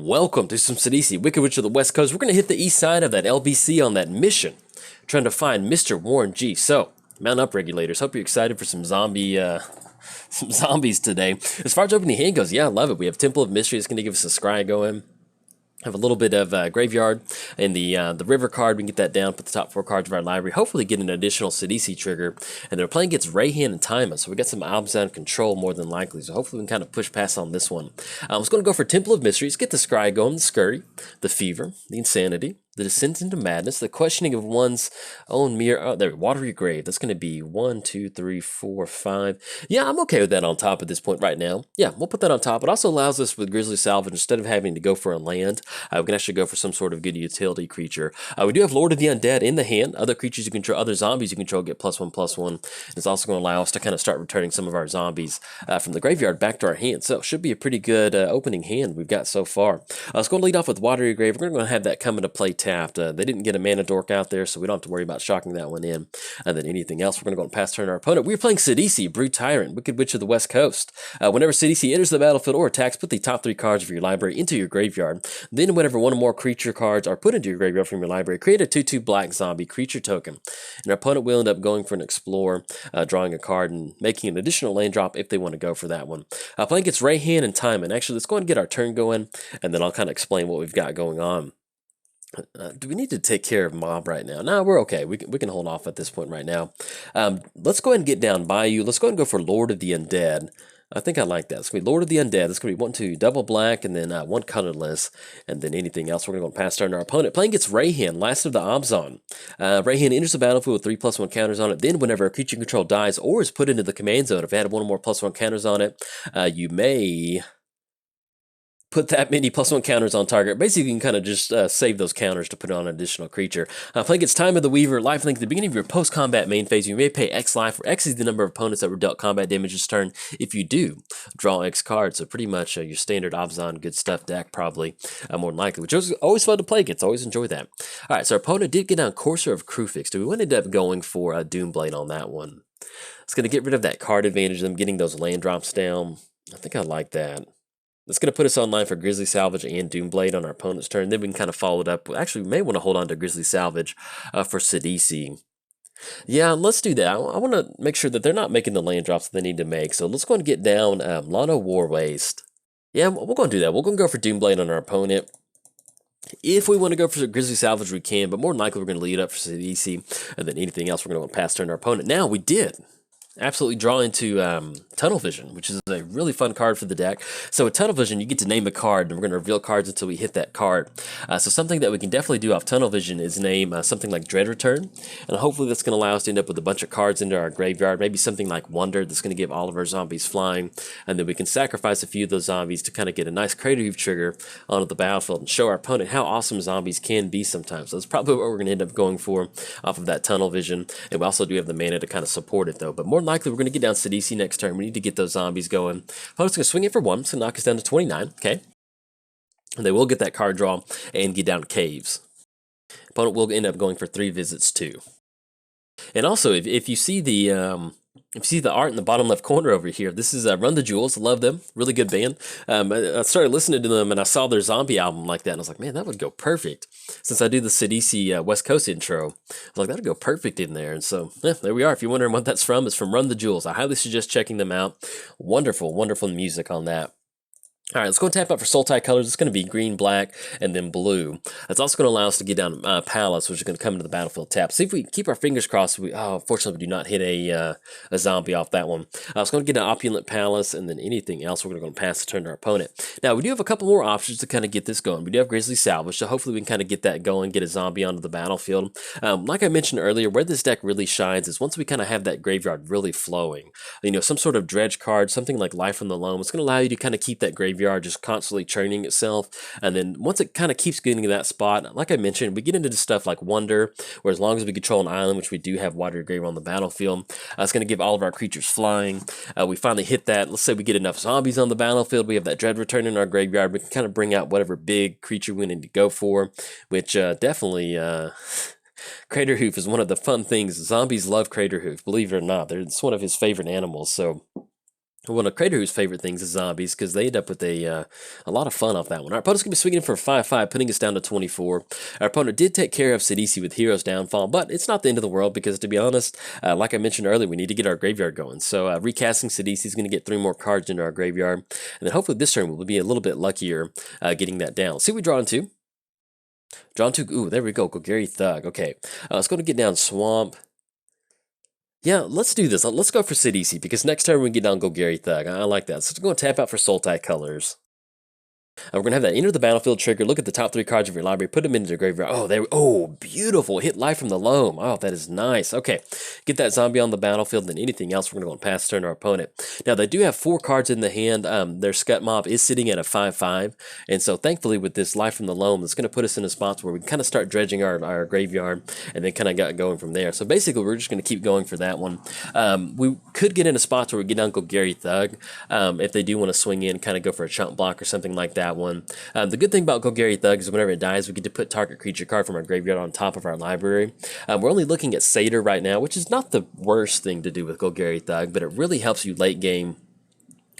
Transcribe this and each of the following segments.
welcome to some Sidisi, Wicked Witch of the West Coast. We're going to hit the east side of that LBC on that mission, trying to find Mr. Warren G. So, mount up, regulators. Hope you're excited for some some zombies today. As far as opening hand goes, yeah, I love it. We have Temple of Mystery. It's going to give us a scry going. Have a little bit of graveyard and the river card. We can get that down, put the top 4 cards of our library, hopefully get an additional Sidisi trigger. And they're playing against Reyhan and Tymna, so we got some Azusa control more than likely. So hopefully we can kind of push past on this one. I was going to go for Temple of Mysteries, get the scry going, the scurry, the fever, the insanity, the descent into madness, the questioning of one's own mere, oh, there, watery grave. That's going to be 1, 2, 3, 4, 5. Yeah, I'm okay with that on top at this point right now. Yeah, we'll put that on top. It also allows us with Grizzly Salvage, instead of having to go for a land, we can actually go for some sort of good utility creature. We do have Lord of the Undead in the hand. Other creatures you control, other zombies you control get +1/+1. It's also going to allow us to kind of start returning some of our zombies from the graveyard back to our hand. So it should be a pretty good opening hand we've got so far. I was going to lead off with Watery Grave. We're going to have that come into play tapped. They didn't get a mana dork out there, so we don't have to worry about shocking that one in. And then anything else, we're going to go and pass turn our opponent. We're playing Sidisi, Brute Tyrant, Wicked Witch of the West Coast. Whenever Sidisi enters the battlefield or attacks, put the top 3 cards of your library into your graveyard. Then whenever one or more creature cards are put into your graveyard from your library, create a 2/2 black zombie creature token. And our opponent will end up going for an Explorer, drawing a card, and making an additional land drop if they want to go for that one. Playing against Reyhan and Tymna. Actually, let's go ahead and get our turn going, and then I'll kind of explain what we've got going on. Do we need to take care of mob right now? No, we're okay. We can hold off at this point right now. Let's go ahead and get down Bayou. Let's go ahead and go for Lord of the Undead. I think I like that. It's going to be Lord of the Undead. It's going to be 1, 2, double black, and then 1 colorless, and then anything else. We're going to go pass turn our opponent. Playing against Reyhan, last of the Obzon. Reyhan enters the battlefield with 3/+1 counters on it. Then whenever a creature you control dies or is put into the command zone, if it had 1 or more +1 counters on it, you may put that many +1 counters on target. Basically, you can kind of just save those counters to put on an additional creature. Playing against Time of the Weaver, lifelink at the beginning of your post-combat main phase, you may pay X life, where X is the number of opponents that were dealt combat damage this turn. If you do, draw X cards. So pretty much your standard Obzon good stuff deck, probably more than likely, which is always fun to play against. Always enjoy that. All right, so our opponent did get down Courser of Crufix. Do we want to end up going for a Doomblade on that one? It's going to get rid of that card advantage, them getting those land drops down. I think I like that. That's going to put us online for Grizzly Salvage and Doomblade on our opponent's turn. Then we can kind of follow it up. Actually, we may want to hold on to Grizzly Salvage for Sidisi. Yeah, let's do that. I want to make sure that they're not making the land drops that they need to make. So let's go and get down Lana War Waste. Yeah, we're going to do that. We're going to go for Doomblade on our opponent. If we want to go for Grizzly Salvage, we can. But more than likely, we're going to lead up for Sidisi. And then anything else, we're going to pass turn our opponent. Now, we did absolutely draw into Tunnel Vision, which is a really fun card for the deck. So with Tunnel Vision, you get to name a card, and we're going to reveal cards until we hit that card. So something that we can definitely do off Tunnel Vision is name something like Dread Return, and hopefully that's going to allow us to end up with a bunch of cards into our graveyard, maybe something like Wonder that's going to give all of our zombies flying, and then we can sacrifice a few of those zombies to kind of get a nice Crater Hoof trigger onto the battlefield and show our opponent how awesome zombies can be sometimes. So that's probably what we're going to end up going for off of that Tunnel Vision, and we also do have the mana to kind of support it though, but more likely we're going to get down Sidisi next turn. We need to get those zombies going. Opponent's going to swing it for 1. It's going to knock us down to 29. Okay. And they will get that card draw and get down Caves. Opponent will end up going for 3 visits too. And also, if you see the art in the bottom left corner over here, this is Run the Jewels. Love them. Really good band. I started listening to them and I saw their zombie album like that. And I was like, man, that would go perfect. Since I do the Sidisi West Coast intro, I was like, that would go perfect in there. And so, yeah, there we are. If you're wondering what that's from, it's from Run the Jewels. I highly suggest checking them out. Wonderful, wonderful music on that. All right, let's go and tap out for Soul Tie colors. It's going to be green, black, and then blue. That's also going to allow us to get down Palace, which is going to come into the battlefield tap. See if we keep our fingers crossed. Unfortunately, we do not hit a zombie off that one. I was going to get an Opulent Palace, and then anything else, we're going to pass the turn to our opponent. Now, we do have a couple more options to kind of get this going. We do have Grizzly Salvage, so hopefully we can kind of get that going, get a zombie onto the battlefield. Like I mentioned earlier, where this deck really shines is once we kind of have that graveyard really flowing. You know, some sort of dredge card, something like Life from the Loam. It's going to allow you to kind of keep that graveyard just constantly churning itself, and then once it kind of keeps getting to that spot, like I mentioned, we get into stuff like Wonder, where as long as we control an island, which we do have Watery Grave on the battlefield, it's going to give all of our creatures flying. We finally hit that. Let's say we get enough zombies on the battlefield, we have that Dread Return in our graveyard, we can kind of bring out whatever big creature we need to go for, which definitely Crater Hoof is one of the fun things. Zombies love Crater Hoof, believe it or not. It's one of his favorite animals, so one of Crater Who's favorite things is zombies because they end up with a lot of fun off that one. Our opponent's going to be swinging for a 5-5, putting us down to 24. Our opponent did take care of Sidisi with Hero's Downfall, but it's not the end of the world because, to be honest, like I mentioned earlier, we need to get our graveyard going. So recasting Sidisi is going to get 3 more cards into our graveyard, and then hopefully this turn we'll be a little bit luckier getting that down. See what we draw into. Draw into, ooh, there we go, Golgari Thug. Okay, let's go to get down Swamp. Yeah, let's do this. Let's go for Sidisi, because next time we can get down Golgari Thug. I like that. So let's go and tap out for Sultai Colors. We're going to have that enter the battlefield trigger. Look at the top 3 cards of your library. Put them into the graveyard. Oh, there. Oh, beautiful. Hit Life from the Loam. Oh, that is nice. Okay, get that zombie on the battlefield. Then anything else, we're going to go and pass turn to our opponent. Now, they do have 4 cards in the hand. Their Scut Mob is sitting at a 5-5. And so, thankfully, with this Life from the Loam, it's going to put us in a spot where we can kind of start dredging our graveyard and then kind of get going from there. So, basically, we're just going to keep going for that one. We could get in a spot where we get down Golgari Thug if they do want to swing in, kind of go for a chump block or something like that one. The good thing about Golgari Thug is whenever it dies, we get to put target creature card from our graveyard on top of our library. We're only looking at Satyr right now, which is not the worst thing to do with Golgari Thug, but it really helps you late game.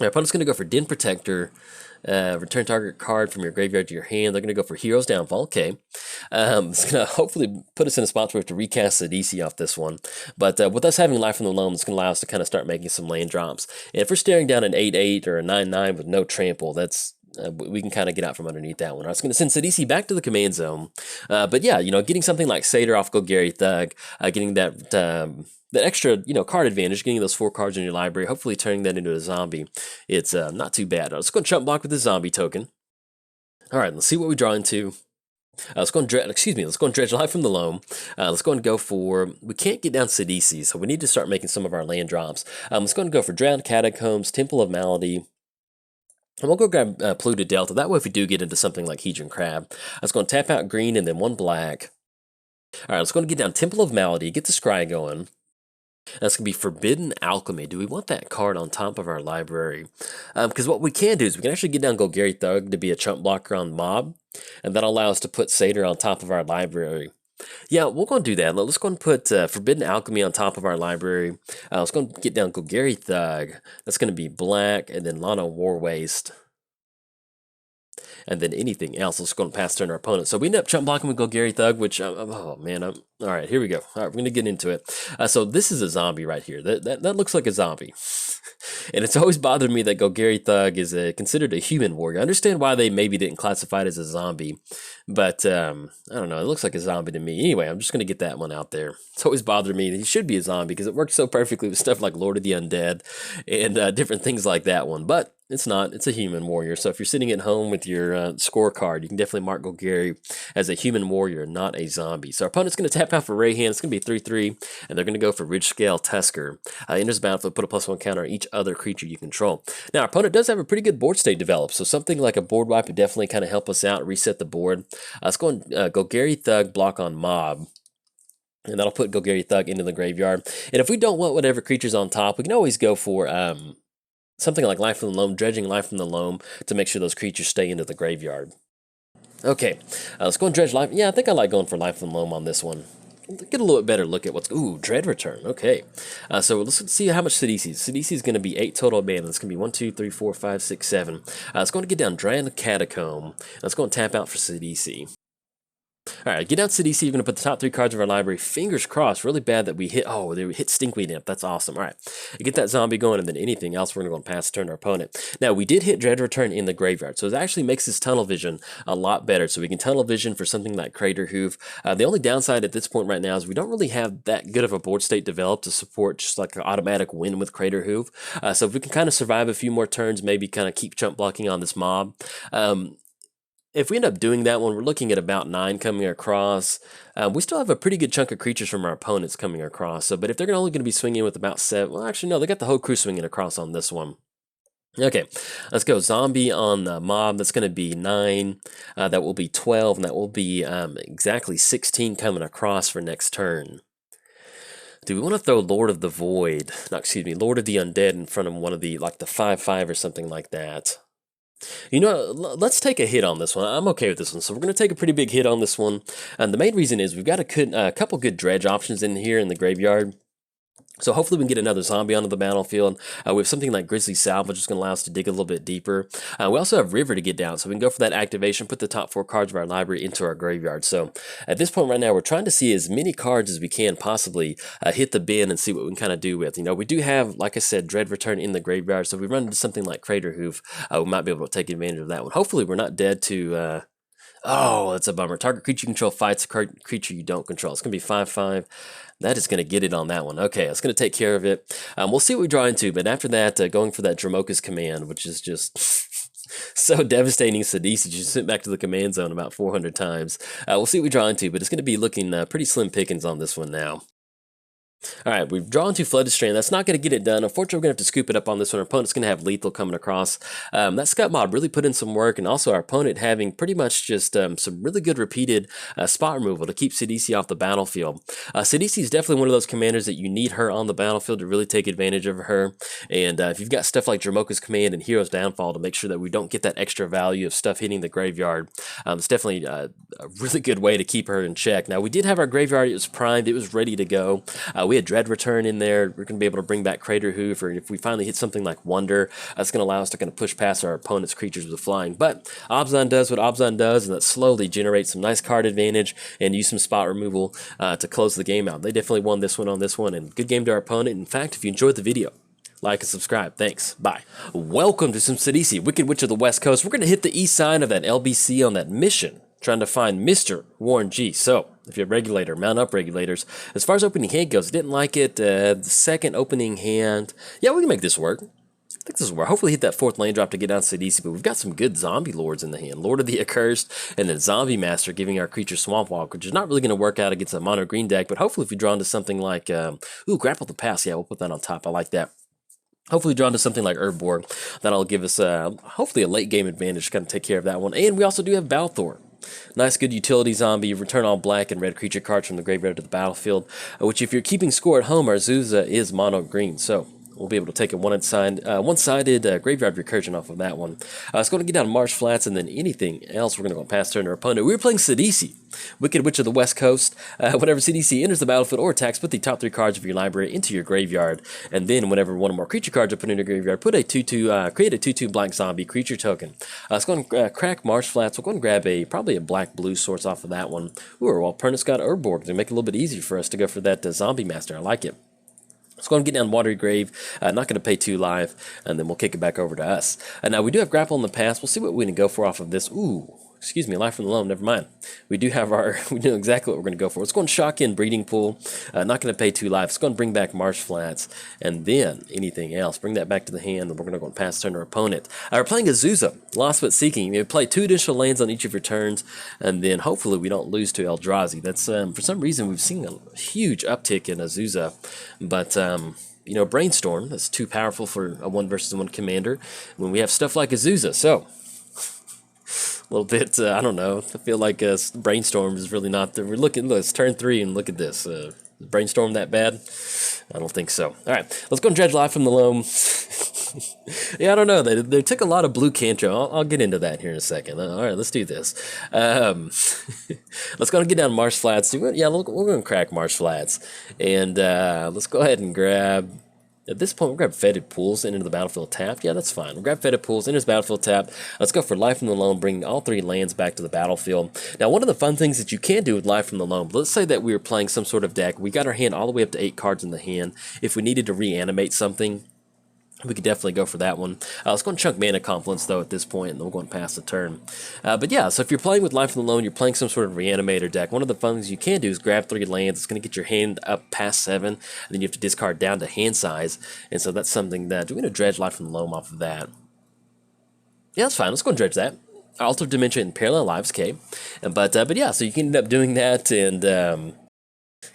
Our opponent's going to go for Den Protector. Return target card from your graveyard to your hand. They're going to go for Hero's Downfall. Okay. It's going to hopefully put us in a spot where we have to recast Sidisi off this one. But with us having Life from the Loam, it's going to allow us to kind of start making some land drops. And if we're staring down an 8-8 or a 9-9 with no trample, that's we can kind of get out from underneath that one. I was going to send Sidisi back to the command zone. But yeah, getting something like Satyr off Golgari Thug, getting that extra, card advantage, getting those 4 cards in your library, hopefully turning that into a zombie. It's not too bad. Let's go and chump block with the zombie token. All right, let's see what we draw into. Let's go and dredge Life from the Loam. Let's go and go for, we can't get down Sidisi, so we need to start making some of our land drops. Let's go and go for Drowned Catacombs, Temple of Malady. And we'll go grab Polluted Delta. That way if we do get into something like Hedron Crab. Let's go and tap out green and then 1 black. All right, let's go and get down Temple of Malady, get the scry going. That's going to be Forbidden Alchemy. Do we want that card on top of our library? Because what we can do is we can actually get down Golgari Thug to be a chump blocker on Mob, and that'll allow us to put Satyr on top of our library. Yeah, we'll go and do that. Let's go and put Forbidden Alchemy on top of our library. Let's go and get down Golgari Thug. That's going to be black, and then Lana War Waste. And then anything else, let's go and pass turn our opponent. So we end up chump blocking with Golgari Thug, which, oh man, all right, here we go. All right, we're going to get into it. So this is a zombie right here. That looks like a zombie. And it's always bothered me that Golgari Thug is considered a human warrior. I understand why they maybe didn't classify it as a zombie, but I don't know. It looks like a zombie to me. Anyway, I'm just going to get that one out there. It's always bothered me that he should be a zombie because it works so perfectly with stuff like Lord of the Undead and different things like that one. But it's not. It's a human warrior. So if you're sitting at home with your scorecard, you can definitely mark Golgari as a human warrior, not a zombie. So our opponent's going to tap out for Reyhan. It's going to be 3-3, and they're going to go for Ridge Scale Tusker. Enters the battlefield, put a +1 counter on each other creature you control. Now, our opponent does have a pretty good board state developed, so something like a board wipe would definitely kind of help us out, reset the board. Let's go and Golgari Thug block on Mob. And that'll put Golgari Thug into the graveyard. And if we don't want whatever creature's on top, we can always go for something like Life from the Loam, dredging Life from the Loam to make sure those creatures stay into the graveyard. Okay, let's go and dredge Life. Yeah, I think I like going for Life from the Loam on this one. Get a little bit better look at what's... Ooh, Dread Return. Okay. So let's see how much Sidisi is. Sidisi is going to be 8 total mana. It's going to be 1, 2, 3, 4, 5, 6, 7. Let's go and get down Drowned Catacomb. Let's go and tap out for Sidisi. Alright, get down Sidisi. You're going to put the top 3 cards of our library. Fingers crossed. Really bad that we hit... Oh, they hit Stinkweed Imp. That's awesome. Alright, get that zombie going, and then anything else, we're going to go and pass turn our opponent. Now, we did hit Dread Return in the graveyard, so it actually makes this tunnel vision a lot better. So we can tunnel vision for something like Crater Hoof. The only downside at this point right now is we don't really have that good of a board state developed to support just like an automatic win with Crater Hoof. So if we can kind of survive a few more turns, maybe kind of keep chump blocking on this mob. If we end up doing that one, we're looking at about 9 coming across. We still have a pretty good chunk of creatures from our opponents coming across. So, but if they're only going to be swinging with about 7, well, actually, no, they got the whole crew swinging across on this one. Okay, let's go. Zombie on the Mob. That's going to be 9. That will be 12, and that will be exactly 16 coming across for next turn. Do we want to throw Lord of the Void? No, excuse me, Lord of the Undead in front of one of the, like the 5/5 or something like that? You know, let's take a hit on this one. I'm okay with this one. So we're going to take a pretty big hit on this one. And the main reason is we've got a couple good dredge options in here in the graveyard. So hopefully we can get another zombie onto the battlefield. We have something like Grizzly Salvage, which is going to allow us to dig a little bit deeper. We also have River to get down, so we can go for that activation, put the top 4 cards of our library into our graveyard. So at this point right now, we're trying to see as many cards as we can possibly hit the bin and see what we can kind of do with. You know, we do have, like I said, Dread Return in the graveyard, so if we run into something like Crater Hoof, we might be able to take advantage of that one. Hopefully we're not dead to... Oh, that's a bummer. Target creature you control fights a creature you don't control. It's going to be 5/5. That is going to get it on that one. Okay, it's going to take care of it. We'll see what we draw into, but after that, going for that Dromoka's command, which is just so devastating. Sidisi just sent back to the command zone about 400 times. We'll see what we draw into, but it's going to be looking pretty slim pickings on this one now. All right, we've drawn to Flooded Strand. That's not going to get it done. Unfortunately, we're going to have to scoop it up on this one. Our opponent's going to have lethal coming across. That Scut Mob really put in some work, and also our opponent having pretty much just some really good repeated spot removal to keep Sidisi off the battlefield. Sidisi is definitely one of those commanders that you need her on the battlefield to really take advantage of her. And if you've got stuff like Dromoka's Command and Hero's Downfall to make sure that we don't get that extra value of stuff hitting the graveyard, it's definitely a really good way to keep her in check. Now, we did have our graveyard. It was primed. It was ready to go. We had Dread Return in there. We're going to be able to bring back Crater Hoof, or if we finally hit something like Wonder, that's going to allow us to kind of push past our opponent's creatures with flying. But Obzon does what Obzon does, and that slowly generates some nice card advantage and use some spot removal to close the game out. They definitely won this one on this one, and good game to our opponent. In fact, if you enjoyed the video, like and subscribe. Thanks. Bye. Welcome to some Sidisi, Wicked Witch of the West Coast. We're going to hit the east side of that LBC on that mission, trying to find Mr. Warren G. So, if you have Regulator, mount up Regulators. As far as opening hand goes, didn't like it. The second opening hand, yeah, we can make this work. I think this will work. Hopefully hit that 4th land drop to get down Sidisi, but we've got some good zombie lords in the hand. Lord of the Accursed, and then Zombie Master giving our creature Swamp Walk, which is not really going to work out against a mono green deck, but hopefully if we draw into something like, Grapple the Pass, yeah, we'll put that on top. I like that. Hopefully drawn to something like Urborg. That'll give us hopefully a late game advantage to kind of take care of that one. And we also do have Balthor. Nice good utility zombie. Return all black and red creature cards from the graveyard to the battlefield, which if you're keeping score at home, our Azusa is mono green. So we'll be able to take a one-sided graveyard recursion off of that one. It's going to get down Marsh Flats, and then anything else we're going to go past turn our opponent. We were playing Sidisi, Wicked Witch of the West Coast. Whenever Sidisi enters the battlefield or attacks, put the top 3 cards of your library into your graveyard, and then whenever one or more creature cards are put in your graveyard, put a 2/2, create a 2/2 black zombie creature token. Let's go and crack Marsh Flats. We'll go and grab probably a black-blue source off of that one. Ooh, well, Pernis got Urborg to make it a little bit easier for us to go for that Zombie Master. I like it. Let's go and get down Watery Grave. Not going to pay 2 live, and then we'll kick it back over to us. Now, we do have Grapple in the past. We'll see what we can go for off of this. Ooh, excuse me, Life from the Loam. Never mind. We do have we know exactly what we're going to go for. Let's go and shock in Breeding Pool. Not going to pay 2 live. Let's go and bring back Marsh Flats, and then anything else. Bring that back to the hand, and we're going to go and pass turn our opponent. We're playing Azusa, Lost But Seeking. You play 2 additional lands on each of your turns, and then hopefully we don't lose to Eldrazi. That's for some reason we've seen a huge uptick in Azusa, but you know, Brainstorm, that's too powerful for a 1 versus 1 commander when we have stuff like Azusa. So, a little bit, I don't know, I feel like Brainstorm is really not there. We're looking, look, it's turn 3, and look at this. Brainstorm that bad? I don't think so. All right, let's go and dredge Life from the Loam. Yeah, I don't know. They took a lot of blue cantrip. I'll get into that here in a second. All right, let's do this. Let's go and get down Marsh Flats. Yeah, we're going to crack Marsh Flats. And let's go ahead and grab... At this point, we'll grab Fetid Pools into the battlefield tapped. Yeah, that's fine. We'll grab Fetid Pools, into his battlefield tapped. Let's go for Life from the Loam, bringing all 3 lands back to the battlefield. Now, one of the fun things that you can do with Life from the Loam, let's say that we were playing some sort of deck. We got our hand all the way up to 8 cards in the hand. If we needed to reanimate something, we could definitely go for that one. Let's go and chunk Mana Confluence, though, at this point, and then we'll go and pass the turn. But yeah, so if you're playing with Life from the Loam, you're playing some sort of Reanimator deck, one of the fun things you can do is grab 3 lands. It's going to get your hand up past 7, and then you have to discard down to hand size. And so that's something that we're going to dredge Life from the Loam off of that. Yeah, that's fine. Let's go and dredge that. Altar of Dimension and Parallel Lives, okay. But yeah, so you can end up doing that, and...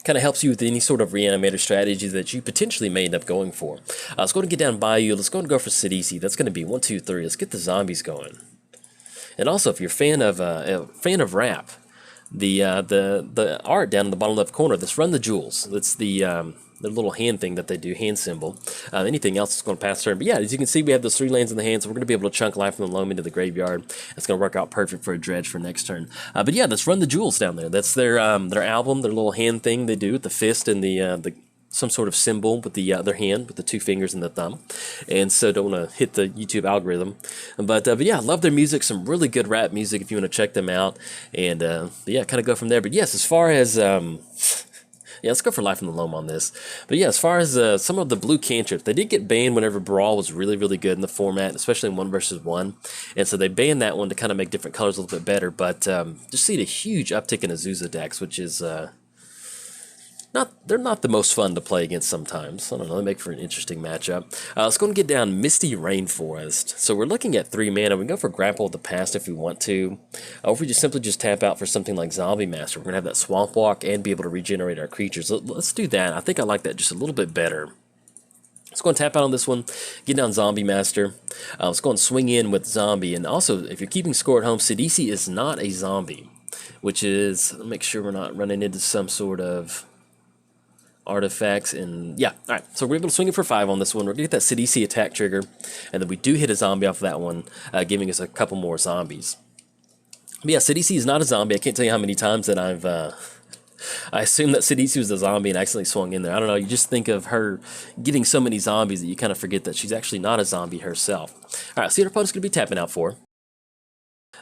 kind of helps you with any sort of reanimator strategy that you potentially may end up going for. Let's go and get down Bayou. Let's go and go for Sidisi. That's going to be 1, 2, 3. Let's get the zombies going. And also, if you're a fan of rap, the art down in the bottom left corner, this Run the Jewels. That's the little hand thing that they do, hand symbol. Anything else is going to pass turn. But yeah, as you can see, we have those 3 lands in the hand, so we're going to be able to chunk Life from the Loam into the graveyard. It's going to work out perfect for a dredge for next turn. But yeah, let's Run the Jewels down there. That's their album, their little hand thing they do with the fist and the some sort of symbol with the other hand, with the two fingers and the thumb, and so don't want to hit the YouTube algorithm. But yeah, I love their music, some really good rap music if you want to check them out, and yeah, kind of go from there. But yes, as far as yeah, let's go for Life in the Loam on this. But yeah, as far as some of the blue cantrips, they did get banned whenever Brawl was really, really good in the format, especially in 1 versus 1. And so they banned that one to kind of make different colors a little bit better. But just seeing a huge uptick in Azusa decks, which is they're not the most fun to play against sometimes. I don't know, they make for an interesting matchup. Let's go and get down Misty Rainforest. So we're looking at 3 mana. We can go for Grapple of the Past if we want to. Or if we just simply just tap out for something like Zombie Master, we're going to have that Swamp Walk and be able to regenerate our creatures. Let's do that. I think I like that just a little bit better. Let's go and tap out on this one, get down Zombie Master. Let's go and swing in with Zombie. And also, if you're keeping score at home, Sidisi is not a zombie, which is, make sure we're not running into some sort of artifacts. And yeah, all right, so we're able to swing it for 5 on this one. We're gonna get that Sidisi attack trigger, and then we do hit a zombie off of that one, giving us a couple more zombies. But yeah, Sidisi is not a zombie. I can't tell you how many times that I assumed that Sidisi was a zombie and accidentally swung in there. I don't know, you just think of her getting so many zombies that you kind of forget that she's actually not a zombie herself. All right, see what our opponent's going to be tapping out for.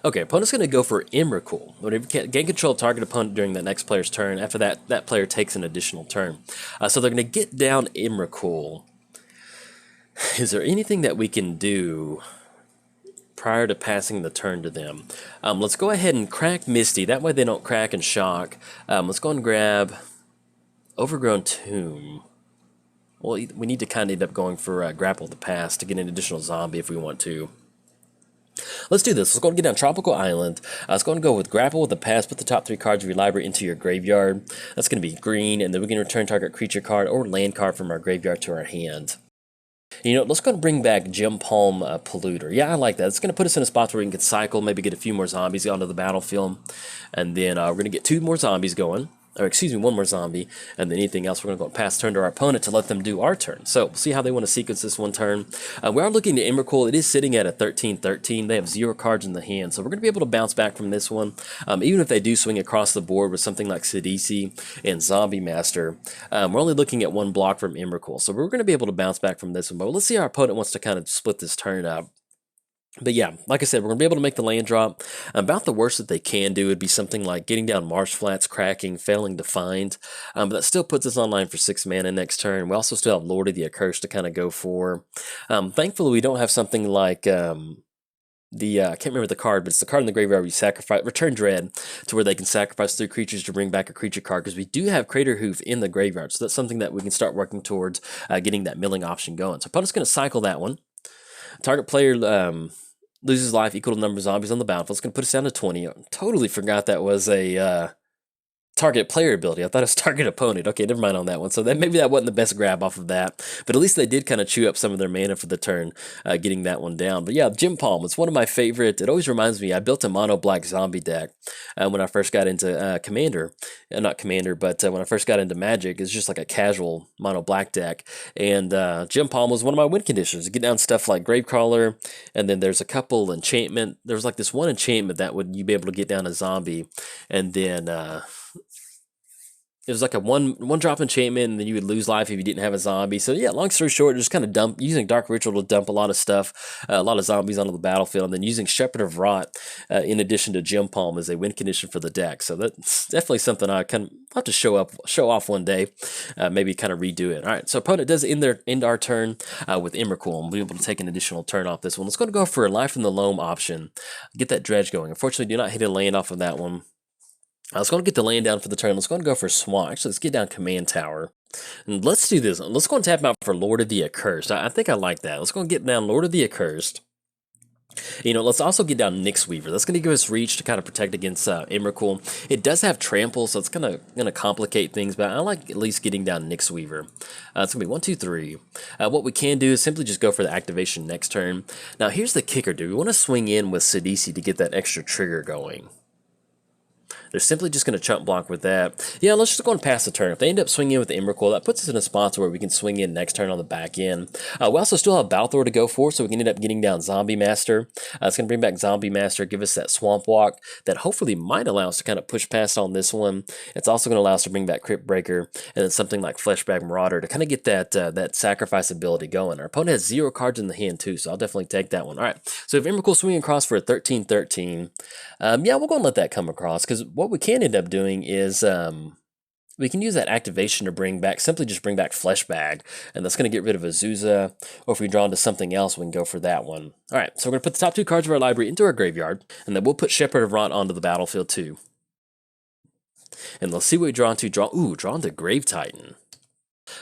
Okay, opponent's going to go for Emrakul. Whenever you gain control of target opponent during that next player's turn, after that, that player takes an additional turn. So they're going to get down Emrakul. Is there anything that we can do prior to passing the turn to them? Let's go ahead and crack Misty. That way they don't crack and shock. Let's go and grab Overgrown Tomb. Well, we need to kind of end up going for Grapple of the Past to get an additional zombie if we want to. Let's do this. Let's go and get down Tropical Island. Let's go and go with Grapple with the Past. Put the top 3 cards of your library into your graveyard. That's going to be green, and then we can return target creature card or land card from our graveyard to our hand. You know, let's go and bring back Gem Palm Polluter. Yeah, I like that. It's going to put us in a spot where we can cycle, maybe get a few more zombies onto the battlefield. And then we're going to get 2 more zombies going. Or excuse me, 1 more zombie, and then anything else, we're going to go and pass turn to our opponent to let them do our turn. So we'll see how they want to sequence this one turn. We are looking to Emrakul. It is sitting at a 13-13. They have 0 cards in the hand, so we're going to be able to bounce back from this one. Even if they do swing across the board with something like Sidisi and Zombie Master, we're only looking at 1 block from Emrakul, so we're going to be able to bounce back from this one. But let's see how our opponent wants to kind of split this turn up. But yeah, like I said, we're going to be able to make the land drop. About the worst that they can do would be something like getting down Marsh Flats, cracking, failing to find. But that still puts us online for 6 mana next turn. We also still have Lord of the Accursed to kind of go for. Thankfully, we don't have something like I can't remember the card, but it's the card in the graveyard where you sacrifice, Return Dread, to where they can sacrifice 3 creatures to bring back a creature card, because we do have Crater Hoof in the graveyard. So that's something that we can start working towards getting that milling option going. So opponent's going to cycle that one. Target player loses life equal to the number of zombies on the battlefield. It's going to put us down to 20. I totally forgot that was a target player ability. I thought it was target opponent. Okay, never mind on that one. So maybe that wasn't the best grab off of that. But at least they did kind of chew up some of their mana for the turn, getting that one down. But yeah, Gem Palm, it's one of my favorite. It always reminds me, I built a mono black zombie deck when I first got into Commander. Not Commander, but when I first got into Magic. It's just like a casual mono black deck. And Gem Palm was one of my win conditions. Get down stuff like Gravecrawler, and then there's a couple enchantment. There's like this one enchantment that would you'd be able to get down a zombie, and then it was like a one drop enchantment, and then you would lose life if you didn't have a zombie. So yeah, long story short, just kind of using Dark Ritual to dump a lot of stuff, a lot of zombies onto the battlefield, and then using Shepherd of Rot in addition to Gem Palm as a win condition for the deck. So that's definitely something I kind of have to show off one day, maybe kind of redo it. All right, so opponent does end our turn with Emrakul, and we'll be able to take an additional turn off this one. Let's go for a Life in the Loam option, get that dredge going. Unfortunately, do not hit a land off of that one. Let's go and get the land down for the turn. Let's go and go for Swamp. Actually, let's get down Command Tower. And let's do this. Let's go and tap out for Lord of the Accursed. I think I like that. Let's go and get down Lord of the Accursed. You know, let's also get down Nyx Weaver. That's going to give us reach to kind of protect against Emrakul. It does have trample, so it's going to complicate things, but I like at least getting down Nyx Weaver. It's going to be 1, 2, 3. What we can do is simply just go for the activation next turn. Now, here's the kicker. Do we want to swing in with Sidisi to get that extra trigger going? They're simply just going to chump block with that. Yeah, let's just go and pass the turn. If they end up swinging in with the Emrakul, that puts us in a spot where we can swing in next turn on the back end. We also still have Balthor to go for, so we can end up getting down Zombie Master. It's going to bring back Zombie Master, give us that Swamp Walk that hopefully might allow us to kind of push past on this one. It's also going to allow us to bring back Crypt Breaker and then something like Fleshbag Marauder to kind of get that sacrifice ability going. Our opponent has 0 cards in the hand too, so I'll definitely take that one. All right, so if Emrakul swinging across for a 13-13, yeah, we'll go and let that come across, because what we can end up doing is we can use that activation to bring back, simply just bring back Fleshbag, and that's going to get rid of Azusa, or if we draw into something else, we can go for that one. All right, so we're going to put the top 2 cards of our library into our graveyard, and then we'll put Shepherd of Rot onto the battlefield too. And let's see what we draw into. Draw into Grave Titan.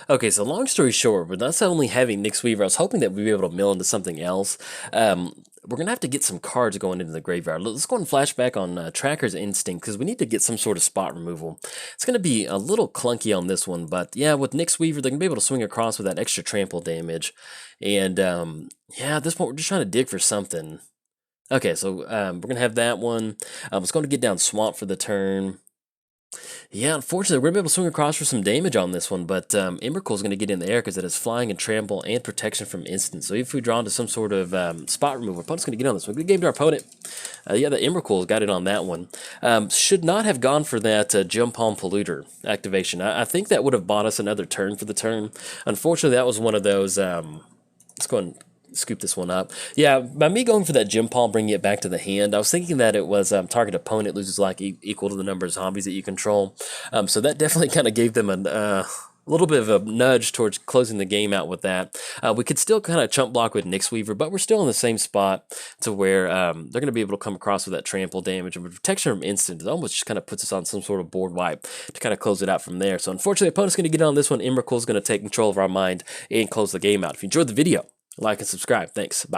Okay, so long story short, with us only having Nyx Weaver, I was hoping that we'd be able to mill into something else. We're going to have to get some cards going into the graveyard. Let's go and flashback on Tracker's Instinct, because we need to get some sort of spot removal. It's going to be a little clunky on this one, but yeah, with Nyx Weaver, they're going to be able to swing across with that extra trample damage. And yeah, at this point, we're just trying to dig for something. Okay, so we're going to have that one. It's going to get down Swamp for the turn. Yeah, unfortunately, we're going to be able to swing across for some damage on this one, but Emrakul is going to get in the air because it has flying and trample and protection from instant. So if we draw into some sort of spot removal, our opponent's going to get on this one. Good game to our opponent. Yeah, the Emrakul got it on that one. Should not have gone for that Gem Palm Polluter activation. I think that would have bought us another turn for the turn. Unfortunately, that was one of those... let's go and scoop this one up. Yeah, by me going for that Gem Palm, bringing it back to the hand, I was thinking that it was target opponent loses like equal to the number of zombies that you control. So that definitely kind of gave them a little bit of a nudge towards closing the game out with that. We could still kind of chump block with Nyx Weaver, but we're still in the same spot to where they're going to be able to come across with that trample damage, and with protection from instant, it almost just kind of puts us on some sort of board wipe to kind of close it out from there. So unfortunately, the opponent's going to get on this one. Emrakul is going to take control of our mind and close the game out. If you enjoyed the video, like and subscribe. Thanks. Bye.